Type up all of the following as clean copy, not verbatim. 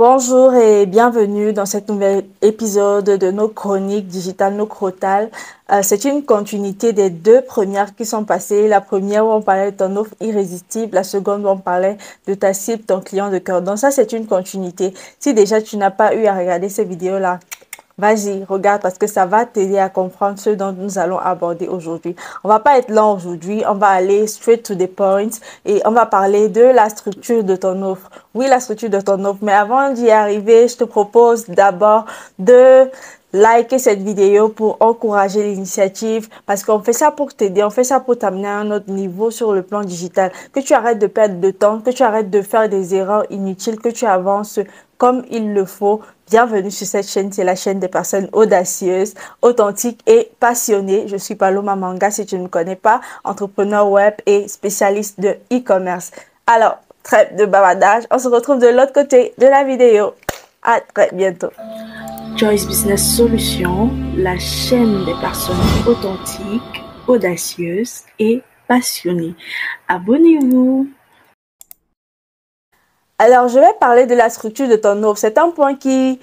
Bonjour et bienvenue dans cet nouvel épisode de nos chroniques digitales, nos crotales. C'est une continuité des deux premières qui sont passées. La première où on parlait de ton offre irrésistible, la seconde où on parlait de ta cible, ton client de cœur. Donc ça, c'est une continuité. Si déjà tu n'as pas eu à regarder ces vidéos-là, vas-y, regarde parce que ça va t'aider à comprendre ce dont nous allons aborder aujourd'hui. On va pas être lent aujourd'hui, on va aller straight to the point et on va parler de la structure de ton offre. Oui, la structure de ton offre, mais avant d'y arriver, je te propose d'abord de liker cette vidéo pour encourager l'initiative parce qu'on fait ça pour t'aider, on fait ça pour t'amener à un autre niveau sur le plan digital. Que tu arrêtes de perdre de temps, que tu arrêtes de faire des erreurs inutiles, que tu avances comme il le faut. Bienvenue sur cette chaîne, c'est la chaîne des personnes audacieuses, authentiques et passionnées. Je suis Paloma Manga, si tu ne me connais pas, entrepreneur web et spécialiste de e-commerce. Alors, trêve de bavardage, on se retrouve de l'autre côté de la vidéo. À très bientôt. Joyce Business Solutions, la chaîne des personnes authentiques, audacieuses et passionnées. Abonnez-vous. Alors, je vais parler de la structure de ton offre. C'est un point qui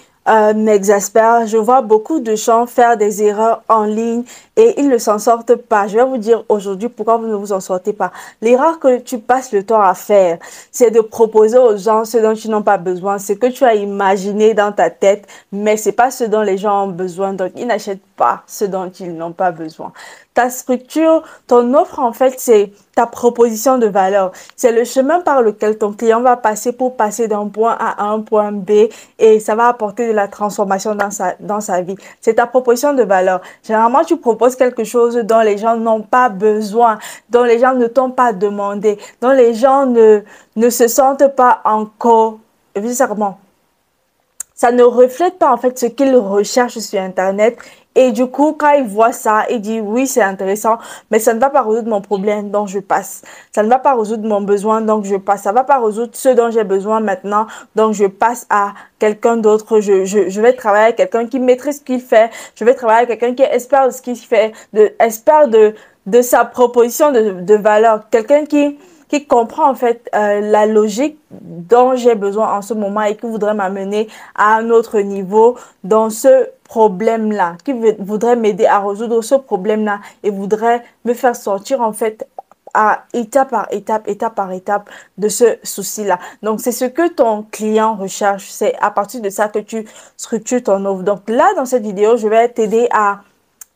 m'exaspère. Je vois beaucoup de gens faire des erreurs en ligne et ils ne s'en sortent pas. Je vais vous dire aujourd'hui pourquoi vous ne vous en sortez pas. L'erreur que tu passes le temps à faire, c'est de proposer aux gens ce dont ils n'ont pas besoin, ce que tu as imaginé dans ta tête, mais c'est pas ce dont les gens ont besoin. Donc, ils n'achètent pas ce dont ils n'ont pas besoin. Ta structure, ton offre, en fait, c'est ta proposition de valeur. C'est le chemin par lequel ton client va passer pour passer d'un point A à un point B et ça va apporter de la transformation dans sa vie. C'est ta proposition de valeur. Généralement, tu proposes quelque chose dont les gens n'ont pas besoin, dont les gens ne t'ont pas demandé, dont les gens ne se sentent pas encore, bizarrement. Ça ne reflète pas en fait ce qu'ils recherchent sur Internet. Et du coup, quand ils voient ça, ils disent oui, c'est intéressant, mais ça ne va pas résoudre mon problème, donc je passe. Ça ne va pas résoudre mon besoin, donc je passe. Ça ne va pas résoudre ce dont j'ai besoin maintenant, donc je passe à quelqu'un d'autre. Je vais travailler avec quelqu'un qui maîtrise ce qu'il fait. Je vais travailler avec quelqu'un qui est expert de ce qu'il fait, expert de sa proposition de valeur. Quelqu'un qui comprend en fait la logique dont j'ai besoin en ce moment et qui voudrait m'amener à un autre niveau dans ce problème-là, qui voudrait m'aider à résoudre ce problème-là et voudrait me faire sortir en fait à étape par étape, étape par étape de ce souci-là. Donc, c'est ce que ton client recherche. C'est à partir de ça que tu structures ton offre. Donc là, dans cette vidéo, je vais t'aider à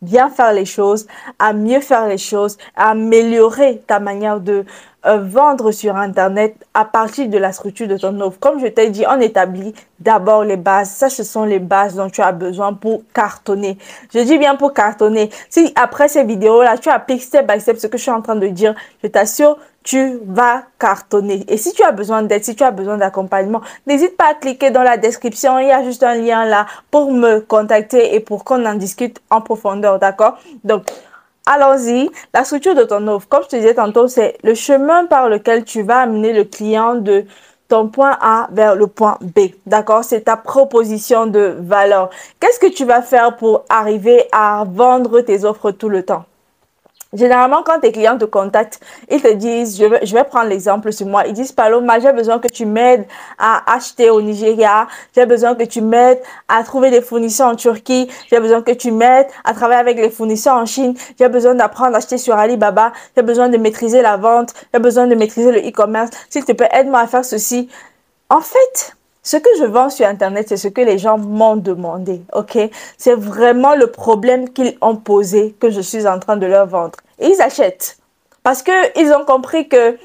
bien faire les choses, à mieux faire les choses, à améliorer ta manière de vendre sur Internet à partir de la structure de ton offre. Comme je t'ai dit, on établit d'abord les bases. Ça, ce sont les bases dont tu as besoin pour cartonner. Je dis bien pour cartonner. Si après ces vidéos-là, tu appliques step by step ce que je suis en train de dire, je t'assure, tu vas cartonner. Et si tu as besoin d'aide, si tu as besoin d'accompagnement, n'hésite pas à cliquer dans la description. Il y a juste un lien là pour me contacter et pour qu'on en discute en profondeur, d'accord? Donc, allons-y. La structure de ton offre, comme je te disais tantôt, c'est le chemin par lequel tu vas amener le client de ton point A vers le point B, d'accord? C'est ta proposition de valeur. Qu'est-ce que tu vas faire pour arriver à vendre tes offres tout le temps? Généralement, quand tes clients te contactent, ils te disent, je vais prendre l'exemple sur moi, ils disent, Paloma, j'ai besoin que tu m'aides à acheter au Nigeria, j'ai besoin que tu m'aides à trouver des fournisseurs en Turquie, j'ai besoin que tu m'aides à travailler avec les fournisseurs en Chine, j'ai besoin d'apprendre à acheter sur Alibaba, j'ai besoin de maîtriser la vente, j'ai besoin de maîtriser le e-commerce, s'il te plaît, aide-moi à faire ceci. En fait, ce que je vends sur Internet, c'est ce que les gens m'ont demandé, ok? C'est vraiment le problème qu'ils ont posé que je suis en train de leur vendre. Et ils achètent. Parce qu'ils ont compris que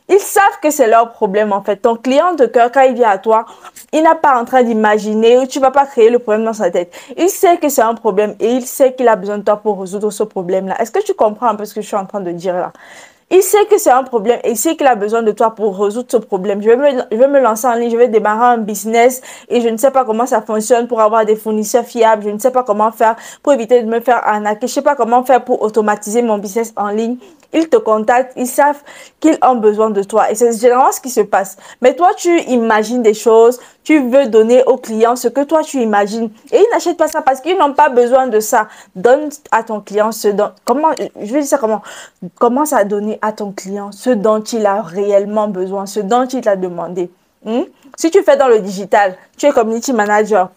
ils savent que c'est leur problème en fait. Ton client de cœur, quand il vient à toi, il n'a pas en train d'imaginer, tu vas pas créer le problème dans sa tête. Il sait que c'est un problème et il sait qu'il a besoin de toi pour résoudre ce problème-là. Est-ce que tu comprends un peu ce que je suis en train de dire là? Il sait que c'est un problème et il sait qu'il a besoin de toi pour résoudre ce problème. Je vais me lancer en ligne, je vais démarrer un business et je ne sais pas comment ça fonctionne pour avoir des fournisseurs fiables. Je ne sais pas comment faire pour éviter de me faire arnaquer. Je ne sais pas comment faire pour automatiser mon business en ligne. Ils te contactent, ils savent qu'ils ont besoin de toi. Et c'est généralement ce qui se passe. Mais toi, tu imagines des choses, tu veux donner au client ce que toi, tu imagines. Et ils n'achètent pas ça parce qu'ils n'ont pas besoin de ça. Donne à ton client ce dont... Comment... Je vais dire ça comment? Commence à donner à ton client ce dont il a réellement besoin, ce dont il t'a demandé. Si tu fais dans le digital, tu es community manager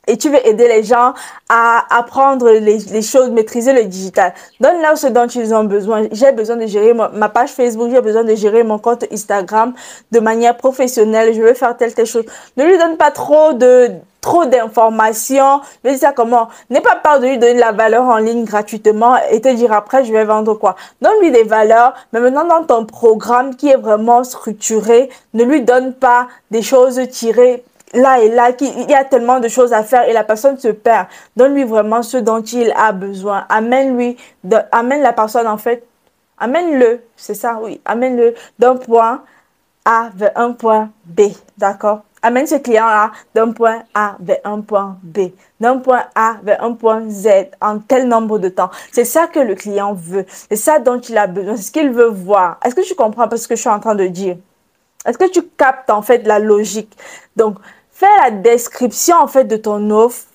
et tu veux aider les gens à apprendre les choses, maîtriser le digital. Donne-leur ce dont ils ont besoin. J'ai besoin de gérer ma page Facebook, j'ai besoin de gérer mon compte Instagram de manière professionnelle. Je veux faire telle chose. Ne lui donne pas trop d'informations. Je dis ça comment? N'aie pas peur de lui donner de la valeur en ligne gratuitement et te dire après je vais vendre quoi. Donne-lui des valeurs, mais maintenant dans ton programme qui est vraiment structuré, ne lui donne pas des choses tirées là et là, il y a tellement de choses à faire et la personne se perd. Donne-lui vraiment ce dont il a besoin. Amène la personne en fait, amène-le, c'est ça, oui, amène-le d'un point A vers un point B, d'accord? Amène ce client-là d'un point A vers un point B, d'un point A vers un point Z en tel nombre de temps. C'est ça que le client veut. C'est ça dont il a besoin. C'est ce qu'il veut voir. Est-ce que tu comprends ce que je suis en train de dire? Est-ce que tu captes en fait la logique? Donc, fais la description en fait de ton offre.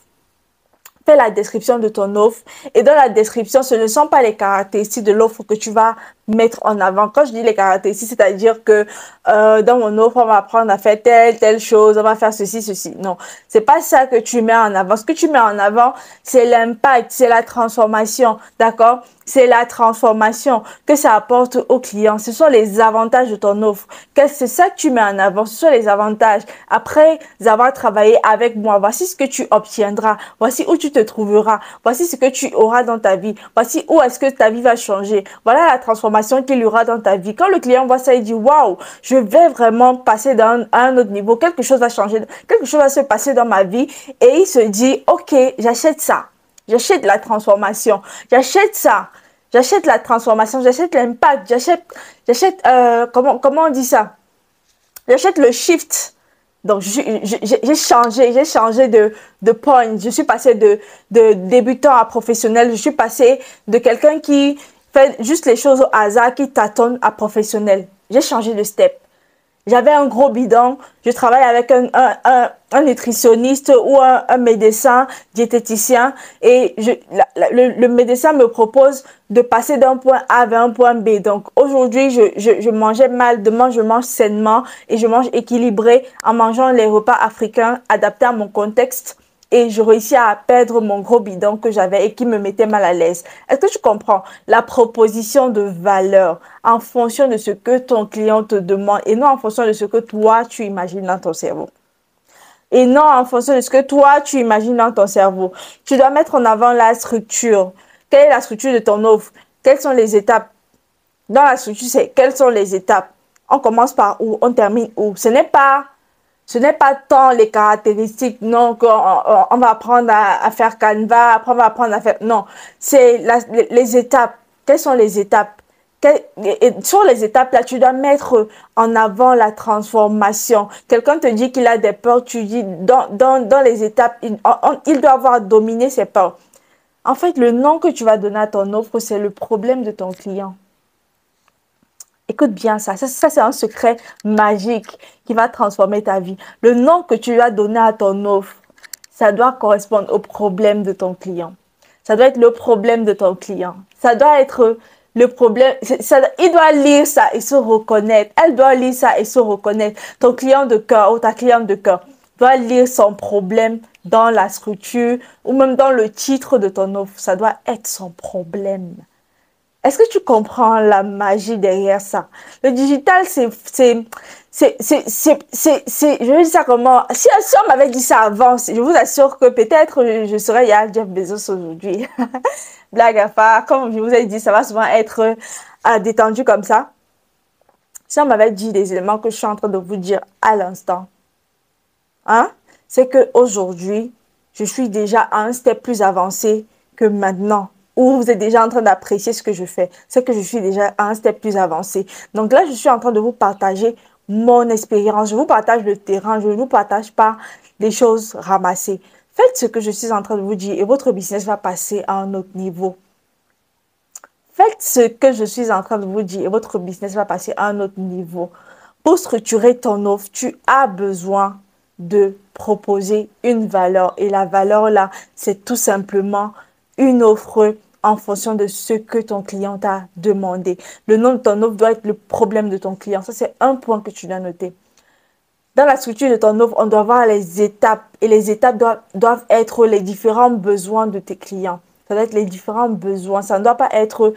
Fais la description de ton offre. Et dans la description, ce ne sont pas les caractéristiques de l'offre que tu vas mettre en avant. Quand je dis les caractéristiques, c'est-à-dire que dans mon offre, on va apprendre à faire telle chose, on va faire ceci. Non, c'est pas ça que tu mets en avant. Ce que tu mets en avant, c'est l'impact, c'est la transformation, d'accord? C'est la transformation que ça apporte au client. Ce sont les avantages de ton offre. C'est ça que tu mets en avant. Ce sont les avantages. Après avoir travaillé avec moi, voici ce que tu obtiendras. Voici où tu te trouveras. Voici ce que tu auras dans ta vie. Voici où est-ce que ta vie va changer. Voilà la transformation qu'il y aura dans ta vie. Quand le client voit ça, il dit waouh, je vais vraiment passer à un autre niveau. Quelque chose va changer. Quelque chose va se passer dans ma vie. Et il se dit ok, j'achète ça. J'achète la transformation. J'achète ça. J'achète la transformation. J'achète l'impact. J'achète, comment on dit ça? J'achète le shift. Donc, j'ai changé de point. Je suis passé de débutant à professionnel. Je suis passé de quelqu'un qui fait juste les choses au hasard, qui tâtonne à professionnel. J'ai changé de step. J'avais un gros bidon, je travaille avec un nutritionniste ou un médecin diététicien et le médecin me propose de passer d'un point A vers un point B. Donc aujourd'hui, je mangeais mal, demain je mange sainement et je mange équilibré en mangeant les repas africains adaptés à mon contexte. Et je réussis à perdre mon gros bidon que j'avais et qui me mettait mal à l'aise. Est-ce que tu comprends? La proposition de valeur en fonction de ce que ton client te demande et non en fonction de ce que toi, tu imagines dans ton cerveau. Et non en fonction de ce que toi, tu imagines dans ton cerveau. Tu dois mettre en avant la structure. Quelle est la structure de ton offre? Quelles sont les étapes? Dans la structure, c'est quelles sont les étapes? On commence par où? On termine où? Ce n'est pas tant les caractéristiques, non, qu'on va apprendre à faire Canva, après on va apprendre à faire, non, c'est les étapes. Quelles sont les étapes? Et sur les étapes, là, tu dois mettre en avant la transformation. Quelqu'un te dit qu'il a des peurs, tu dis, dans les étapes, il doit avoir dominé ses peurs. En fait, le nom que tu vas donner à ton offre, c'est le problème de ton client. Écoute bien ça. Ça c'est un secret magique qui va transformer ta vie. Le nom que tu vas donner à ton offre, ça doit correspondre au problème de ton client. Ça doit être le problème de ton client. Ça doit être le problème. Il doit lire ça et se reconnaître. Elle doit lire ça et se reconnaître. Ton client de cœur ou ta cliente de cœur doit lire son problème dans la structure ou même dans le titre de ton offre. Ça doit être son problème. Est-ce que tu comprends la magie derrière ça? Le digital, je vais dire ça comment? Si on m'avait dit ça avant, je vous assure que peut-être je serais Jeff Bezos aujourd'hui. Blague à part, comme je vous ai dit, ça va souvent être détendu comme ça. Si on m'avait dit les éléments que je suis en train de vous dire à l'instant, hein, c'est qu'aujourd'hui, je suis à un step plus avancé que maintenant. Ou vous êtes déjà en train d'apprécier ce que je fais, c'est que je suis déjà à un step plus avancé. Donc là, je suis en train de vous partager mon expérience. Je vous partage le terrain, je ne vous partage pas des choses ramassées. Faites ce que je suis en train de vous dire et votre business va passer à un autre niveau. Faites ce que je suis en train de vous dire et votre business va passer à un autre niveau. Pour structurer ton offre, tu as besoin de proposer une valeur. Et la valeur là, c'est tout simplement une offre en fonction de ce que ton client t'a demandé. Le nom de ton offre doit être le problème de ton client. Ça, c'est un point que tu dois noter. Dans la structure de ton offre, on doit voir les étapes et les étapes doivent être les différents besoins de tes clients. Ça doit être les différents besoins. Ça ne doit pas être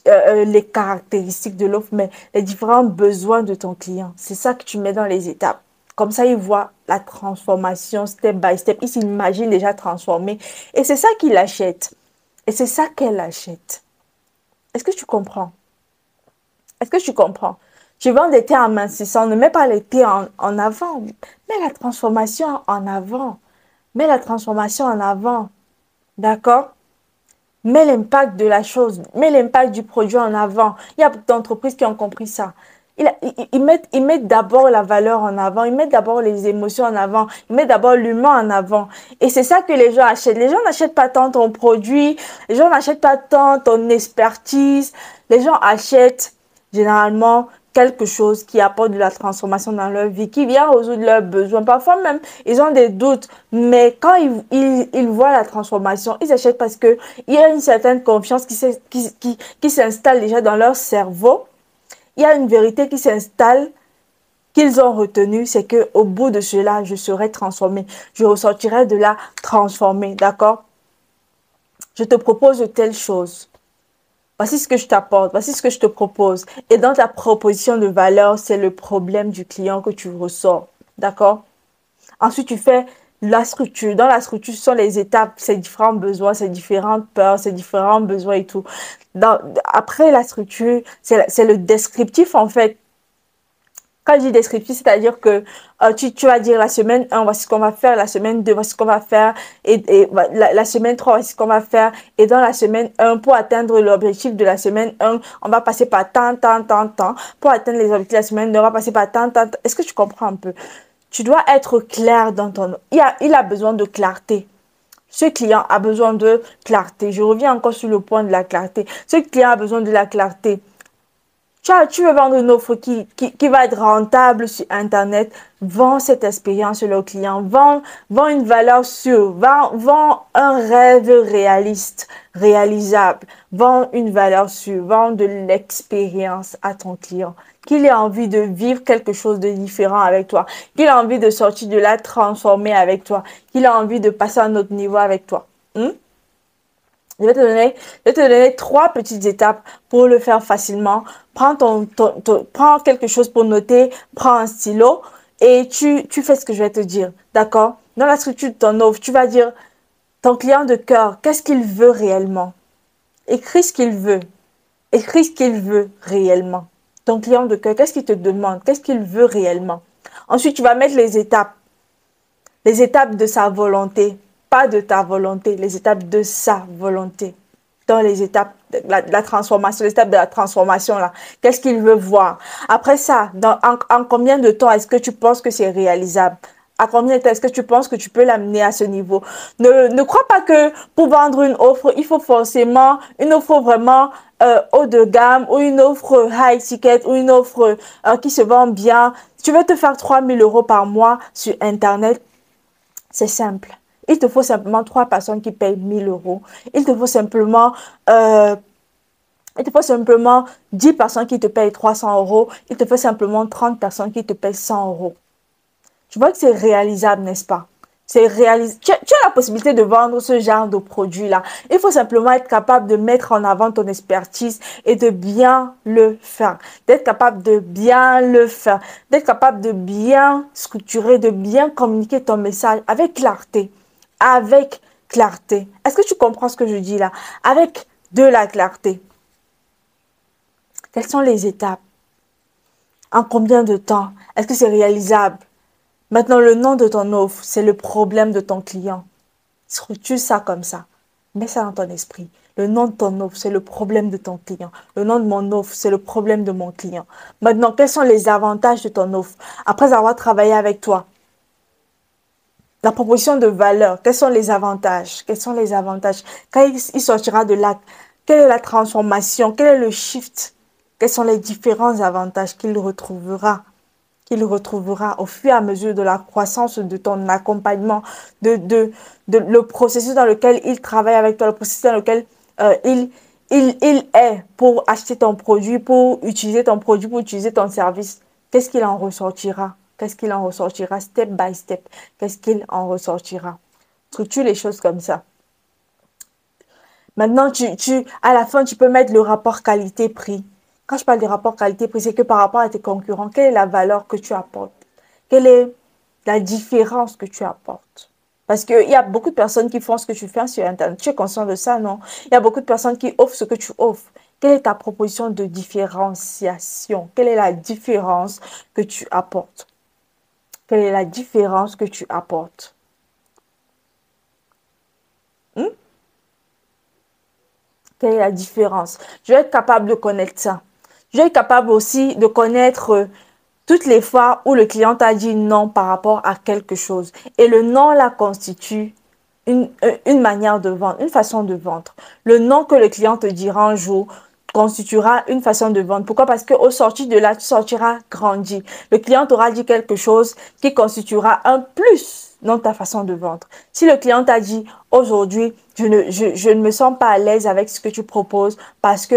les caractéristiques de l'offre, mais les différents besoins de ton client. C'est ça que tu mets dans les étapes. Comme ça, il voit la transformation step by step. Il s'imagine déjà transformé. Et c'est ça qu'il achète. Et c'est ça qu'elle achète. Est-ce que tu comprends? Est-ce que tu comprends? Tu vends des thés amincissants, ne mets pas les thés en avant. Mets la transformation en avant. Mets la transformation en avant. D'accord? Mets l'impact de la chose. Mets l'impact du produit en avant. Il y a beaucoup d'entreprises qui ont compris ça. Ils mettent d'abord la valeur en avant. Ils mettent d'abord les émotions en avant. Ils mettent d'abord l'humain en avant. Et c'est ça que les gens achètent. Les gens n'achètent pas tant ton produit. Les gens n'achètent pas tant ton expertise. Les gens achètent généralement quelque chose qui apporte de la transformation dans leur vie, qui vient résoudre leurs besoins. Parfois même, ils ont des doutes, mais quand ils voient la transformation, ils achètent parce qu'il y a une certaine confiance qui s'installe déjà dans leur cerveau. Il y a une vérité qui s'installe, qu'ils ont retenue, c'est qu'au bout de cela, je serai transformé. Je ressortirai de là transformé, d'accord? Je te propose de telles choses. Voici ce que je t'apporte, voici ce que je te propose. Et dans ta proposition de valeur, c'est le problème du client que tu ressors. D'accord? Ensuite, tu fais la structure. Dans la structure, ce sont les étapes, ces différents besoins, ces différentes peurs, ces différents besoins et tout. Après la structure, c'est le descriptif en fait. Quand je dis descriptif, c'est-à-dire que tu vas dire la semaine 1, voici ce qu'on va faire, la semaine 2, voici ce qu'on va faire, et la semaine 3, voici ce qu'on va faire. Et dans la semaine 1, pour atteindre l'objectif de la semaine 1, on va passer par tant, tant, tant, tant. Pour atteindre les objectifs de la semaine 2, on va passer par tant, tant, tant. Est-ce que tu comprends un peu? Tu dois être clair dans ton... Il a besoin de clarté. Ce client a besoin de clarté. Je reviens encore sur le point de la clarté. Ce client a besoin de la clarté. Tu veux vendre une offre qui va être rentable sur Internet, vends cette expérience au client, vends une valeur sûre, vends un rêve réaliste, réalisable, vends une valeur sûre, vends de l'expérience à ton client, qu'il ait envie de vivre quelque chose de différent avec toi, qu'il ait envie de sortir de là transformé avec toi, qu'il ait envie de passer à un autre niveau avec toi. Je vais te donner trois petites étapes pour le faire facilement. Prends quelque chose pour noter, prends un stylo et tu fais ce que je vais te dire. D'accord? Dans la structure de ton offre, tu vas dire ton client de cœur, qu'est-ce qu'il veut réellement? Écris ce qu'il veut. Écris ce qu'il veut réellement. Ton client de cœur, qu'est-ce qu'il te demande? Qu'est-ce qu'il veut réellement? Ensuite, tu vas mettre les étapes. Les étapes de sa volonté, pas de ta volonté, les étapes de sa volonté. Dans les étapes de la transformation, les étapes de la transformation là. Qu'est-ce qu'il veut voir? Après ça, en combien de temps est-ce que tu penses que c'est réalisable? À combien de temps est-ce que tu penses que tu peux l'amener à ce niveau? Ne crois pas que pour vendre une offre, il faut forcément une offre vraiment haut de gamme ou une offre high ticket ou une offre qui se vend bien. Tu veux te faire 3 000 € par mois sur Internet, c'est simple. Il te faut simplement 3 personnes qui payent 1 000 €. Il te faut simplement, euh, il te faut simplement 10 personnes qui te payent 300 €. Il te faut simplement 30 personnes qui te payent 100 €. Tu vois que c'est réalisable, n'est-ce pas? C'est réalisable. Tu as la possibilité de vendre ce genre de produit-là. Il faut simplement être capable de mettre en avant ton expertise et de bien le faire. D'être capable de bien le faire. D'être capable de bien structurer, de bien communiquer ton message avec clarté. Avec clarté. Est-ce que tu comprends ce que je dis là? Avec de la clarté. Quelles sont les étapes? En combien de temps? Est-ce que c'est réalisable? Maintenant, le nom de ton offre, c'est le problème de ton client. Structure ça comme ça. Mets ça dans ton esprit. Le nom de ton offre, c'est le problème de ton client. Le nom de mon offre, c'est le problème de mon client. Maintenant, quels sont les avantages de ton offre? Après avoir travaillé avec toi, la proposition de valeur, quels sont les avantages? Quels sont les avantages? Quand il sortira de là, quelle est la transformation? Quel est le shift? Quels sont les différents avantages qu'il retrouvera? Qu'il retrouvera au fur et à mesure de la croissance de ton accompagnement, de le processus dans lequel il travaille avec toi, le processus dans lequel il est pour acheter ton produit, pour utiliser ton produit, pour utiliser ton service. Qu'est-ce qu'il en ressortira? qu'est-ce qu'il en ressortira step by step? Qu'est-ce qu'il en ressortira? Structure les choses comme ça. Maintenant, à la fin, tu peux mettre le rapport qualité-prix. Quand je parle de rapport qualité-prix, c'est que par rapport à tes concurrents, quelle est la valeur que tu apportes? Quelle est la différence que tu apportes? Parce qu'il y a beaucoup de personnes qui font ce que tu fais sur Internet. Tu es conscient de ça, non? Il y a beaucoup de personnes qui offrent ce que tu offres. Quelle est ta proposition de différenciation? Quelle est la différence que tu apportes? Quelle est la différence que tu apportes? Hmm? Quelle est la différence? Je vais être capable de connaître ça. Je vais être capable aussi de connaître toutes les fois où le client t'a dit non par rapport à quelque chose. Et le non là constitue une manière de vendre, une façon de vendre. Le non que le client te dira un jour constituera une façon de vendre. Pourquoi? Parce qu'au sorti de là, tu sortiras grandi. Le client t'aura dit quelque chose qui constituera un plus dans ta façon de vendre. Si le client t'a dit aujourd'hui, je ne me sens pas à l'aise avec ce que tu proposes parce que,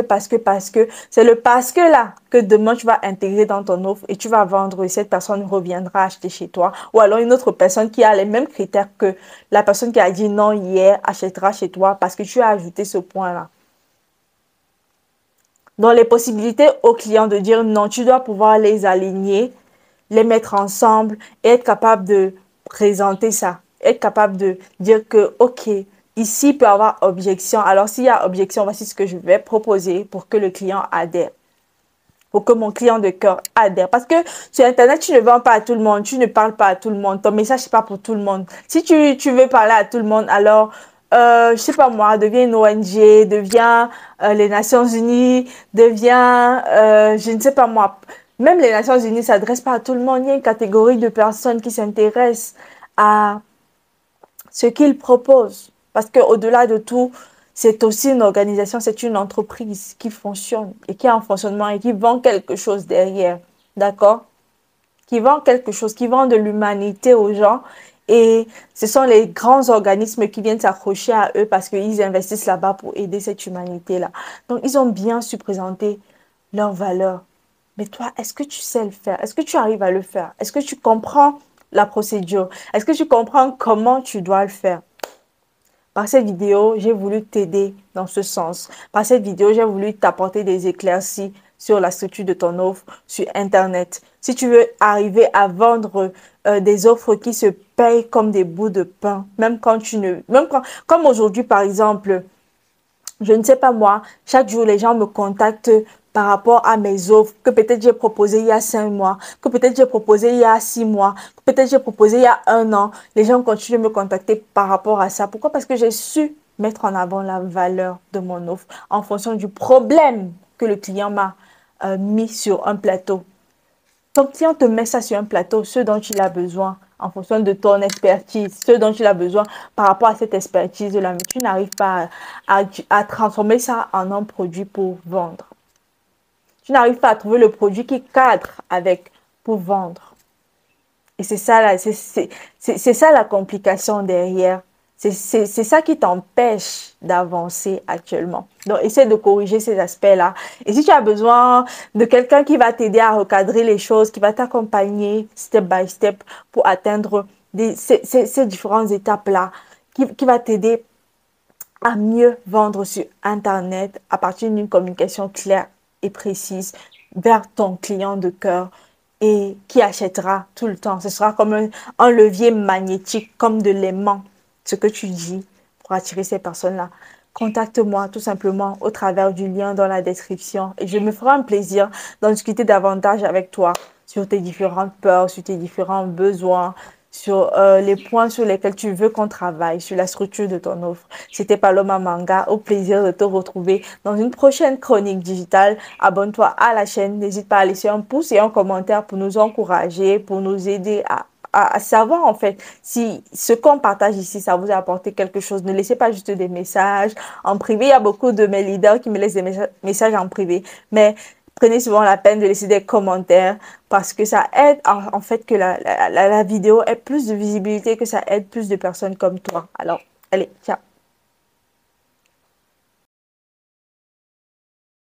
c'est le parce que là que demain tu vas intégrer dans ton offre et tu vas vendre et cette personne reviendra acheter chez toi. Ou alors une autre personne qui a les mêmes critères que la personne qui a dit non hier achètera chez toi parce que tu as ajouté ce point-là. Donc, les possibilités aux clients de dire non, tu dois pouvoir les aligner, les mettre ensemble et être capable de présenter ça. Être capable de dire que, OK, ici, il peut y avoir objection. Alors, s'il y a objection, voici ce que je vais proposer pour que le client adhère. Pour que mon client de cœur adhère. Parce que sur Internet, tu ne vends pas à tout le monde, tu ne parles pas à tout le monde. Ton message, n'est pas pour tout le monde. Si tu veux parler à tout le monde, alors je sais pas moi, deviens une ONG, deviens les Nations Unies, deviens, je ne sais pas moi, même les Nations Unies ne s'adressent pas à tout le monde. Il y a une catégorie de personnes qui s'intéressent à ce qu'ils proposent. Parce qu'au-delà de tout, c'est aussi une organisation, c'est une entreprise qui fonctionne et qui est en fonctionnement et qui vend quelque chose derrière. D'accord? Qui vend quelque chose, qui vend de l'humanité aux gens. Et ce sont les grands organismes qui viennent s'accrocher à eux parce qu'ils investissent là-bas pour aider cette humanité-là. Donc, ils ont bien su présenter leurs valeurs. Mais toi, est-ce que tu sais le faire? Est-ce que tu arrives à le faire? Est-ce que tu comprends la procédure? Est-ce que tu comprends comment tu dois le faire? Par cette vidéo, j'ai voulu t'aider dans ce sens. Par cette vidéo, j'ai voulu t'apporter des éclaircies sur la structure de ton offre sur Internet. Si tu veux arriver à vendre des offres qui se payent comme des bouts de pain, même quand tu ne... Même quand, comme aujourd'hui, par exemple, je ne sais pas moi, chaque jour, les gens me contactent par rapport à mes offres que peut-être j'ai proposées il y a 5 mois, que peut-être j'ai proposé il y a 6 mois, que peut-être j'ai proposé il y a 1 an. Les gens continuent de me contacter par rapport à ça. Pourquoi? Parce que j'ai su mettre en avant la valeur de mon offre en fonction du problème que le client m'a mis sur un plateau. Ton client te met ça sur un plateau, ce dont il a besoin en fonction de ton expertise, ce dont il a besoin par rapport à cette expertise-là. Mais tu n'arrives pas à transformer ça en un produit pour vendre. Tu n'arrives pas à trouver le produit qui cadre avec pour vendre. Et c'est ça, là, c'est ça la complication derrière. C'est ça qui t'empêche d'avancer actuellement. Donc, essaie de corriger ces aspects-là. Et si tu as besoin de quelqu'un qui va t'aider à recadrer les choses, qui va t'accompagner step by step pour atteindre ces différentes étapes-là, qui va t'aider à mieux vendre sur Internet à partir d'une communication claire et précise vers ton client de cœur et qui achètera tout le temps. Ce sera comme un levier magnétique, comme de l'aimant, ce que tu dis pour attirer ces personnes-là. Contacte-moi tout simplement au travers du lien dans la description et je me ferai un plaisir d'en discuter davantage avec toi sur tes différentes peurs, sur tes différents besoins, sur les points sur lesquels tu veux qu'on travaille, sur la structure de ton offre. C'était Paloma Manga, au plaisir de te retrouver dans une prochaine chronique digitale. Abonne-toi à la chaîne, n'hésite pas à laisser un pouce et un commentaire pour nous encourager, pour nous aider à savoir en fait si ce qu'on partage ici, ça vous a apporté quelque chose. Ne laissez pas juste des messages en privé. Il y a beaucoup de mes leaders qui me laissent des messages en privé, mais prenez souvent la peine de laisser des commentaires parce que ça aide en fait que la vidéo ait plus de visibilité, que ça aide plus de personnes comme toi. Alors, allez, ciao.